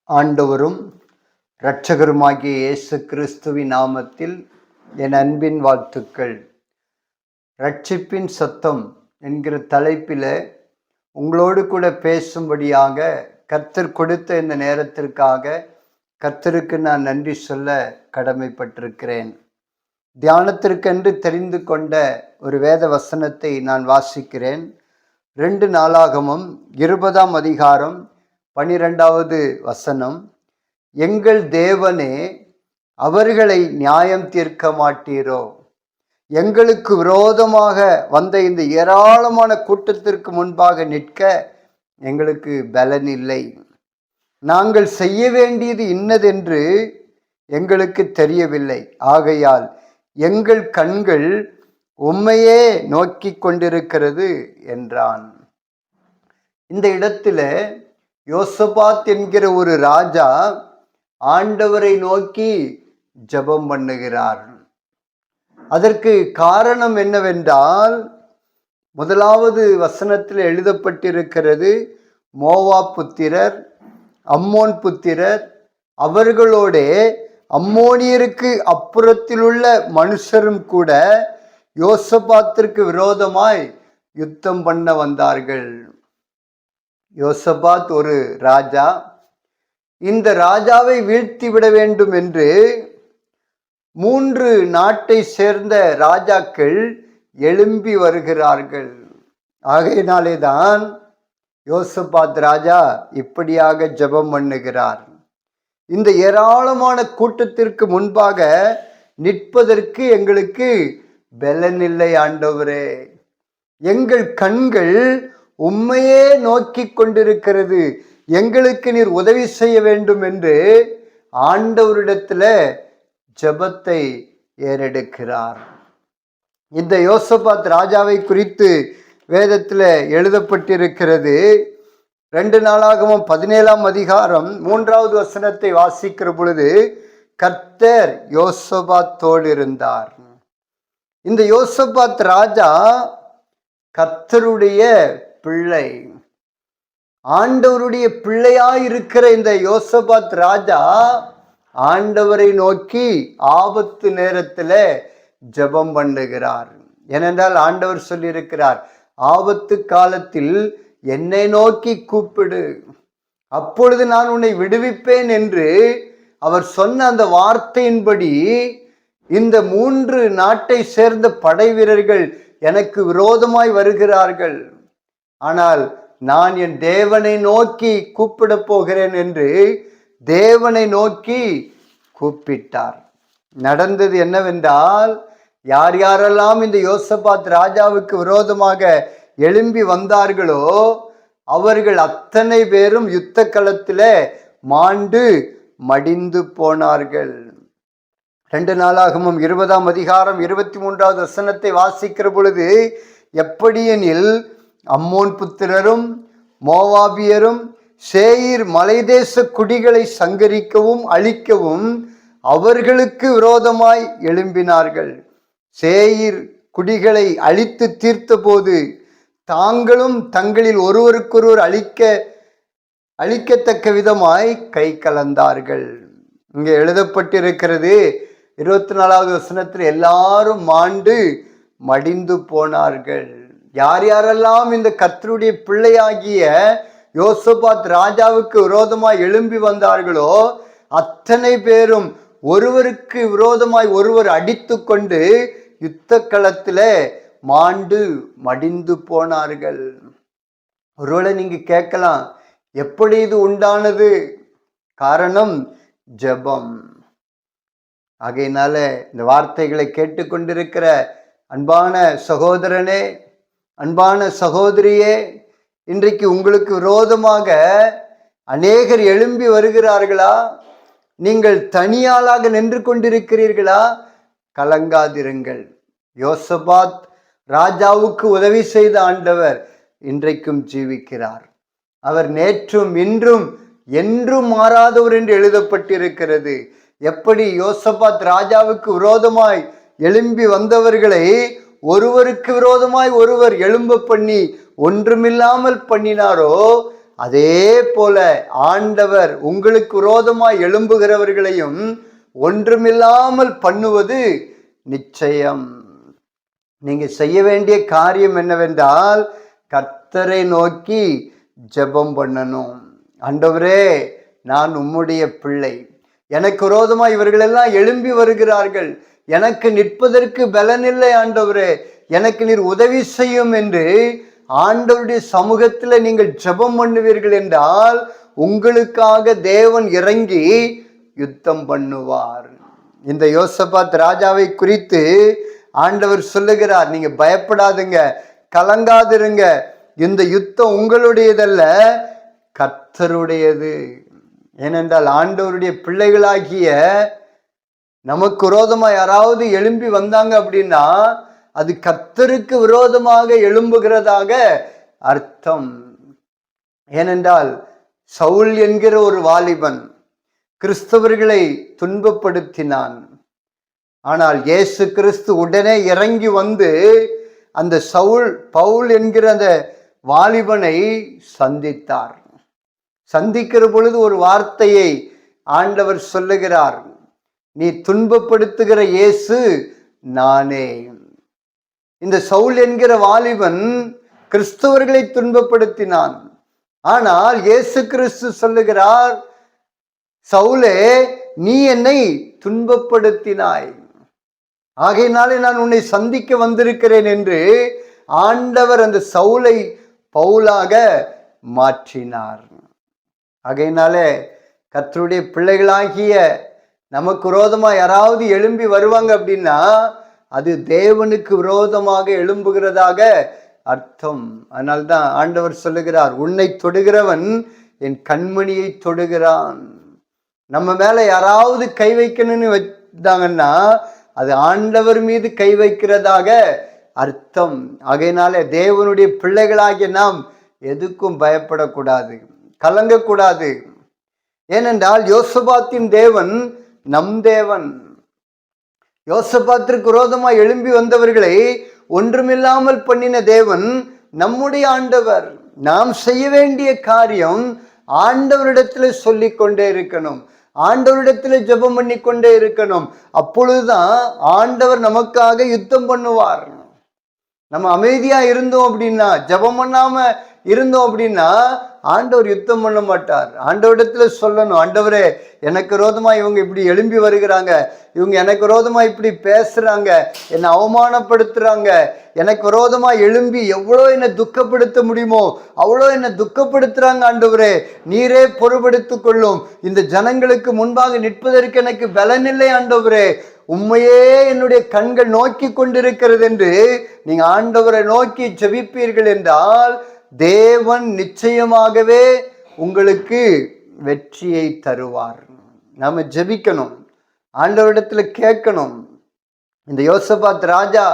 ஆண்டவரும் இரட்சகருமாகிய இயேசு கிறிஸ்துவின் நாமத்தில் என் அன்பின் வாழ்த்துக்கள். ரட்சிப்பின் சத்தம் என்கிற தலைப்பில் உங்களோடு கூட பேசும்படியாக கர்த்தர் கொடுத்த இந்த நேரத்திற்காக கர்த்தருக்கு நான் நன்றி சொல்ல கடமைப்பட்டிருக்கிறேன். தியானத்திற்கென்று தெரிந்து கொண்ட ஒரு வேத வசனத்தை நான் வாசிக்கிறேன். 2 நாளாகமம் 20ஆம் அதிகாரம் 12வது வசனம். எங்கள் தேவனே, அவர்களை நியாயம் தீர்க்க மாட்டீரோ? எங்களுக்கு விரோதமாக வந்த இந்த ஏராளமான கூட்டத்திற்கு முன்பாக நிற்க எங்களுக்கு பலன் இல்லை. நாங்கள் செய்ய வேண்டியது இன்னதென்று எங்களுக்கு தெரியவில்லை. ஆகையால் எங்கள் கண்கள் உம்மையே நோக்கி கொண்டிருக்கிறது என்றான். இந்த இடத்துல யோசபாத் என்கிற ஒரு ராஜா ஆண்டவரை நோக்கி ஜெபம் பண்ணுகிறார். அதற்கு காரணம் என்னவென்றால், முதலாவது வசனத்தில் எழுதப்பட்டிருக்கிறது, மோவாப் புத்திரர், அம்மோன் புத்திரர், அவர்களோட அம்மோனியருக்கு அப்புறத்திலுள்ள மனுஷரும் கூட யோசபாத்திற்கு விரோதமாய் யுத்தம் பண்ண வந்தார்கள். யோசபாத் ஒரு ராஜா. இந்த ராஜாவை வீழ்த்தி விட வேண்டும் என்று 3 நாட்டை சேர்ந்த ராஜாக்கள் எழும்பி வருகிறார்கள். ஆகையினாலே தான் யோசபாத் ராஜா இப்படியாக ஜெபம் பண்ணுகிறார். இந்த ஏராளமான கூட்டத்திற்கு முன்பாக நிற்பதற்கு எங்களுக்கு பலன் இல்லை ஆண்டவரே. எங்கள் கண்கள் உம்மையே நோக்கி கொண்டிருக்கிறது. எங்களுக்கு நீர் உதவி செய்ய வேண்டும் என்று ஆண்டவரிடத்துல ஜெபத்தை ஏறெடுக்கிறார். இந்த யோசபாத் ராஜாவை குறித்து வேதத்தில் எழுதப்பட்டிருக்கிறது. 2 நாளாகமம் 17ஆம் அதிகாரம் 3வது வசனத்தை வாசிக்கிற பொழுது, கர்த்தர் யோசபாத்தோடு இருந்தார். இந்த யோசபாத் ராஜா கர்த்தருடைய பிள்ளை, ஆண்டவருடைய பிள்ளையாயிருக்கிற இந்த யோசபாத் ராஜா ஆண்டவரை நோக்கி ஆபத்து நேரத்தில் ஜெபம் பண்ணுகிறார். ஏனென்றால் ஆண்டவர் சொல்லியிருக்கிறார், ஆபத்து காலத்தில் என்னை நோக்கி கூப்பிடு, அப்பொழுது நான் உன்னை விடுவிப்பேன் என்று அவர் சொன்ன அந்த வார்த்தையின்படி இந்த 3 நாட்டை சேர்ந்த படை வீரர்கள் எனக்கு விரோதமாய் வருகிறார்கள். ஆனால் நான் என் தேவனை நோக்கி கூப்பிட போகிறேன் என்று தேவனை நோக்கி கூப்பிட்டார். நடந்தது என்னவென்றால், யார் யாரெல்லாம் இந்த யோசபாத் ராஜாவுக்கு விரோதமாக எழும்பி வந்தார்களோ அவர்கள் அத்தனை பேரும் யுத்த களத்தில் மாண்டு மடிந்து போனார்கள். 2 நாளாகமம் 20ஆம் அதிகாரம் 23வது வசனத்தை வாசிக்கிற பொழுது, எப்படியெனில் அம்மோன் புத்திரரும் மோவாபியரும் சேயீர் மலைதேச குடிகளை சங்கரிக்கவும் அழிக்கவும் அவர்களுக்கு விரோதமாய் எழும்பினார்கள். சேயீர் குடிகளை அழித்து தீர்த்த போது தாங்களும் தங்களில் ஒருவருக்கொருவர் அழிக்கத்தக்க விதமாய் கை கலந்தார்கள். இங்கே எழுதப்பட்டிருக்கிறது, 24வது வசனத்தில் எல்லாரும் மாண்டு மடிந்து போனார்கள். யார் யாரெல்லாம் இந்த கர்த்தருடைய பிள்ளையாகிய யோசபாத் ராஜாவுக்கு விரோதமாய் எழும்பி வந்தார்களோ அத்தனை பேரும் ஒருவருக்கு விரோதமாய் ஒருவர் அடித்து கொண்டு யுத்த களத்தில் மாண்டு மடிந்து போனார்கள். ஒருவேளை நீங்க கேட்கலாம், எப்படி இது உண்டானது? காரணம் ஜெபம். ஆகையினால இந்த வார்த்தைகளை கேட்டுக்கொண்டிருக்கிற அன்பான சகோதரனே, அன்பான சகோதரியே, இன்றைக்கு உங்களுக்கு விரோதமாக அநேகர் எழும்பி வருகிறார்களா? நீங்கள் தனியாளாக நின்று கொண்டிருக்கிறீர்களா? கலங்காதிருங்கள். யோசபாத் ராஜாவுக்கு உதவி செய்த ஆண்டவர் இன்றைக்கும் ஜீவிக்கிறார். அவர் நேற்றும் இன்றும் என்றும் மாறாதவர் என்று எழுதப்பட்டிருக்கிறது. எப்படி யோசபாத் ராஜாவுக்கு விரோதமாய் எழும்பி வந்தவர்களை ஒருவருக்கு விரோதமாய் ஒருவர் எழும்ப பண்ணி ஒன்றுமில்லாமல் பண்ணினாரோ, அதே போல ஆண்டவர் உங்களுக்கு விரோதமாய் எழும்புகிறவர்களையும் ஒன்றுமில்லாமல் பண்ணுவது நிச்சயம். நீங்க செய்ய வேண்டிய காரியம் என்னவென்றால், கர்த்தரை நோக்கி ஜெபம் பண்ணணும். ஆண்டவரே, நான் உம்முடைய பிள்ளை, எனக்கு விரோதமாய் இவர்களெல்லாம் எழும்பி வருகிறார்கள், எனக்கு நிற்பதற்கு பலனில்லை ஆண்டவரே, எனக்கு நீர் உதவி செய்யும் என்று ஆண்டவருடைய சமூகத்தில் நீங்கள் ஜெபம் பண்ணுவீர்கள் என்றால் உங்களுக்காக தேவன் இறங்கி யுத்தம் பண்ணுவார். இந்த யோசபாத் ராஜாவை குறித்து ஆண்டவர் சொல்லுகிறார், நீங்க பயப்படாதுங்க, கலங்காதிருங்க, இந்த யுத்தம் உங்களுடையதல்ல, கர்த்தருடையது. ஏனென்றால் ஆண்டவருடைய பிள்ளைகளாகிய நமக்கு விரோதமா யாராவது எழும்பி வந்தாங்க அப்படின்னா அது கர்த்தருக்கு விரோதமாக எழும்புகிறதாக அர்த்தம். ஏனென்றால் சவுல் என்கிற ஒரு வாலிபன் கிறிஸ்தவர்களை துன்பப்படுத்தினான். ஆனால் இயேசு கிறிஸ்து உடனே இறங்கி வந்து அந்த பவுல் என்கிற அந்த வாலிபனை சந்தித்தார். சந்திக்கிற பொழுது ஒரு வார்த்தையை ஆண்டவர் சொல்லுகிறார், நீ துன்பப்படுத்துகிற இயேசு நானே. இந்த சவுல் என்கிற வாலிபன் கிறிஸ்தவர்களை துன்பப்படுத்தினான். ஆனால் இயேசு கிறிஸ்து சொல்லுகிறார், சவுலே, நீ என்னை துன்பப்படுத்தினாய், ஆகையினாலே நான் உன்னை சந்திக்க வந்திருக்கிறேன் என்று ஆண்டவர் அந்த சவுலை பவுலாக மாற்றினார். ஆகையினாலே கர்த்தருடைய பிள்ளைகளாகிய நமக்கு விரோதமா யாராவது எழும்பி வருவாங்க அப்படின்னா அது தேவனுக்கு விரோதமாக எழும்புகிறதாக அர்த்தம். அதனால்தான் ஆண்டவர் சொல்லுகிறார், உன்னை தொடுகிறவன் என் கண்மணியை தொடுகிறான். நம்ம மேல யாராவது கை வைக்கணும்னு வச்சாங்கன்னா அது ஆண்டவர் மீது கை வைக்கிறதாக அர்த்தம். ஆகையினாலே தேவனுடைய பிள்ளைகளாகிய நாம் எதுக்கும் பயப்படக்கூடாது, கலங்கக்கூடாது. ஏனென்றால் யோசபாத்தின் தேவன் நம் தேவன். யோசபாத்திற்கு விரோதமாக எழும்பி வந்தவர்களை ஒன்றுமில்லாமல் பண்ணின தேவன் நம்முடைய ஆண்டவர். நாம் செய்ய வேண்டிய காரியம் ஆண்டவரிடத்துல சொல்லிக் கொண்டே இருக்கணும், ஆண்டவரிடத்துல ஜெபம் பண்ணி கொண்டே இருக்கணும். அப்பொழுதுதான் ஆண்டவர் நமக்காக யுத்தம் பண்ணுவார். நம்ம அமைதியா இருந்தோம் அப்படின்னா, ஜெபம் பண்ணாம இருந்தோம் அப்படின்னா ஆண்டவர் யுத்தம் பண்ண மாட்டார். ஆண்டவரிடத்துல சொல்லணும், ஆண்டவரே, எனக்கு விரோதமா இவங்க இப்படி எழும்பி வருகிறாங்க, இவங்க எனக்கு விரோதமா இப்படி பேசுறாங்க, என்னை அவமானப்படுத்துறாங்க, எனக்கு விரோதமா எழும்பி எவ்வளோ என்னை துக்கப்படுத்த முடியுமோ அவ்வளோ என்னை துக்கப்படுத்துறாங்க, ஆண்டவரே நீரே பொறுப்படுத்திக் கொள்ளும், இந்த ஜனங்களுக்கு முன்பாக நிற்பதற்கு எனக்கு பலனில்லை ஆண்டவரே, உண்மையே என்னுடைய கண்கள் நோக்கி கொண்டிருக்கிறது என்று நீங்க ஆண்டவரை நோக்கி ஜெபிப்பீர்கள் என்றால் தேவன் நிச்சயமாகவே உங்களுக்கு வெற்றியை தருவார். நாம ஜெபிக்கணும், ஆண்டவரிடத்துல கேட்கணும். இந்த யோசபாத் ராஜா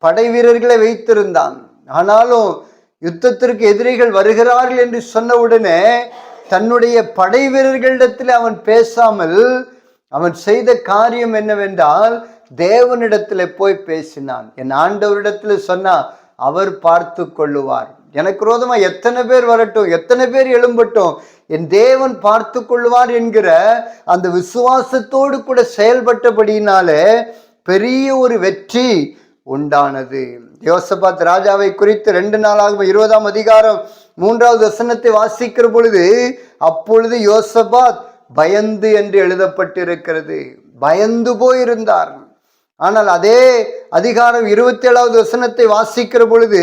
படை வீரர்களை வைத்திருந்தான். ஆனாலும் யுத்தத்திற்கு எதிரிகள் வருகிறார்கள் என்று சொன்ன உடனே தன்னுடைய படை வீரர்களிடத்தில் அவன் பேசாமல் அவன் செய்த காரியம் என்னவென்றால் தேவனிடத்துல போய் பேசினான். என் ஆண்டவரிடத்துல சொன்னா அவர் பார்த்து கொள்ளுவார், எனக்கு விரோதமா எத்தனை பேர் வரட்டும், எத்தனை பேர் எழும்பட்டும், என் தேவன் பார்த்து கொள்வார் என்கிற அந்த விசுவாசத்தோடு கூட செயல்பட்டபடியினாலே பெரிய ஒரு வெற்றி உண்டானது. யோசபாத் ராஜாவை குறித்து 2 நாளாகும் 20ஆம் அதிகாரம் 3வது வசனத்தை வாசிக்கிற பொழுது, அப்பொழுது யோசபாத் பயந்து என்று எழுதப்பட்டிருக்கிறது, பயந்து போயிருந்தார். ஆனால் அதே அதிகாரம் 27வது வசனத்தை வாசிக்கிற பொழுது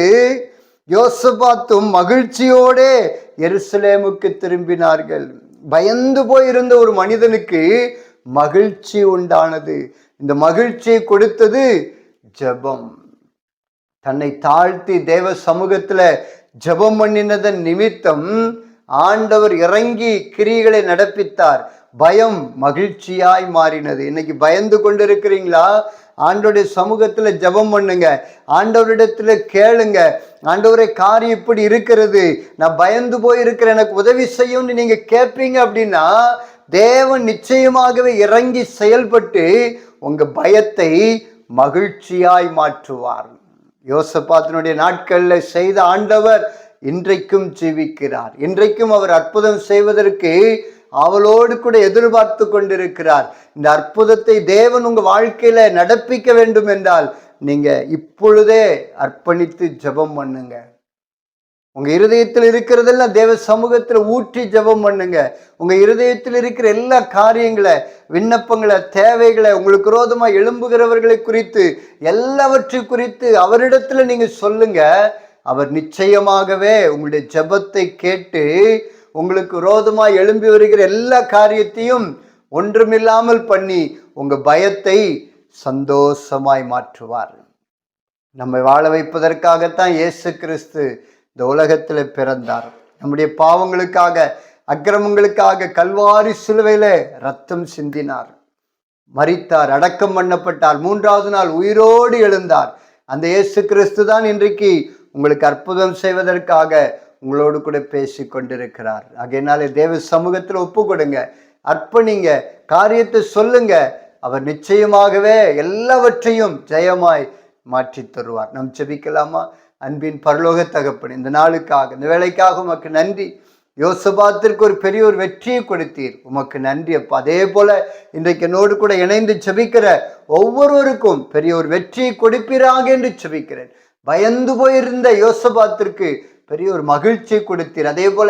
யோசபாத்தும் மகிழ்ச்சியோடே எருசலேமுக்கு திரும்பினார்கள். பயந்து போயிருந்த ஒரு மனிதனுக்கு மகிழ்ச்சி உண்டானது. இந்த மகிழ்ச்சியை கொடுத்தது ஜெபம். தன்னை தாழ்த்தி தேவ சமூகத்துல ஜெபம் பண்ணினதன் நிமித்தம் ஆண்டவர் இறங்கி கிரியைகளை நடப்பித்தார். பயம் மகிழ்ச்சியாய் மாறினது. இன்னைக்கு பயந்து கொண்டிருக்கிறீங்களா? ஆண்டவருடைய சமூகத்துல ஜெபம் பண்ணுங்க, ஆண்டவரிடத்துல கேளுங்க, ஆண்டவரே காரியம் இப்படி இருக்கிறது, நான் பயந்து போயிருக்கிறேன், எனக்கு உதவி செய்யும்னு நீங்க கேட்பீங்க அப்படின்னா தேவன் நிச்சயமாகவே இறங்கி செயல்பட்டு உங்க பயத்தை மகிழ்ச்சியாய் மாற்றுவார். யோசபாத்தினுடைய நாட்கள்ல செய்த ஆண்டவர் இன்றைக்கும் ஜீவிக்கிறார். இன்றைக்கும் அவர் அற்புதம் செய்வதற்கு அவளோடு கூட எதிர்பார்த்து கொண்டிருக்கிறார். இந்த அற்புதத்தை தேவன் உங்க வாழ்க்கையில நடப்பிக்க வேண்டும் என்றால் நீங்க இப்பொழுதே அர்ப்பணித்து ஜெபம் பண்ணுங்க. உங்க இருதயத்தில் இருக்கிறதெல்லாம் தேவ சமூகத்துல ஊற்றி ஜெபம் பண்ணுங்க. உங்க இருதயத்தில் இருக்கிற எல்லா காரியங்களை, விண்ணப்பங்களை, தேவைகளை, உங்களுக்கு விரோதமா எழும்புகிறவர்களை குறித்து எல்லாவற்றை குறித்து அவரிடத்துல நீங்க சொல்லுங்க. அவர் நிச்சயமாகவே உங்களுடைய ஜெபத்தை கேட்டு உங்களுக்கு விரோதமா எழும்பி வருகிற எல்லா காரியத்தையும் ஒன்றுமில்லாமல் பண்ணி உங்க பயத்தை சந்தோஷமாய் மாற்றுவார். நம்மை வாழ வைப்பதற்காகத்தான் இயேசு கிறிஸ்து இந்த உலகத்துல பிறந்தார். நம்முடைய பாவங்களுக்காக, அக்கிரமங்களுக்காக கல்வாரி சிலுவையில ரத்தம் சிந்தினார், மரித்தார், அடக்கம் பண்ணப்பட்டார், 3வது நாள் உயிரோடு எழுந்தார். அந்த இயேசு கிறிஸ்து தான் இன்றைக்கு உங்களுக்கு அற்புதம் செய்வதற்காக உங்களோடு கூட பேசி கொண்டிருக்கிறார். ஆகையினாலே தேவ சமூகத்தில் ஒப்பு கொடுங்க, அர்ப்பணிங்க, காரியத்தை சொல்லுங்க. அவர் நிச்சயமாகவே எல்லாவற்றையும் ஜெயமாய் மாற்றி தருவார். நாம் ஜெபிக்கலாமா? அன்பின் பரலோக தகப்பனே, இந்த நாளுக்காக, இந்த வேலைக்காக உமக்கு நன்றி. யோசபாத்திற்கு ஒரு பெரிய ஒரு வெற்றியை கொடுத்தீர், உமக்கு நன்றி அப்பா. அதே போல இன்றைக்கு என்னோடு கூட இணைந்து ஜெபிக்கிற ஒவ்வொருவருக்கும் பெரிய ஒரு வெற்றியை கொடுப்பீராக என்று ஜெபிக்கிறேன். பயந்து போயிருந்த யோசபாத்திற்கு பெரிய ஒரு மகிழ்ச்சியை கொடுத்தீர். அதே போல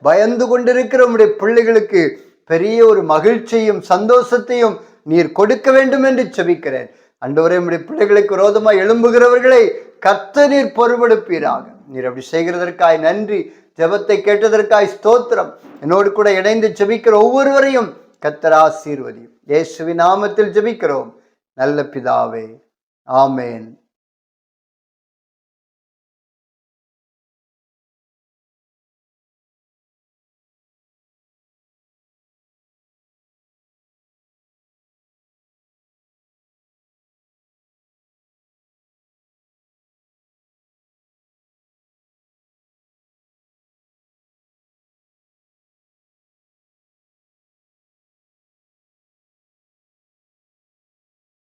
பயந்து கொண்டிருக்கிற உம்முடைய பிள்ளைகளுக்கு பெரிய ஒரு மகிழ்ச்சியும் சந்தோஷத்தையும் நீர் கொடுக்க வேண்டும் என்று ஜெபிக்கிறேன். ஆண்டவரே, உம்முடைய பிள்ளைகளுக்கு விரோதமாக எழும்புகிறவர்களை கர்த்தர் நீர் பொறுப்பெடுப்பீராக. நீர் அப்படி செய்கிறதற்காய் நன்றி. ஜெபத்தை கேட்டதற்காய் ஸ்தோத்திரம். என்னோடு கூட இணைந்து ஜெபிக்கிற ஒவ்வொருவரையும் கர்த்தர் ஆசீர்வதியும். இயேசுவின் நாமத்தில் ஜெபிக்கிறோம் நல்ல பிதாவே, ஆமேன்.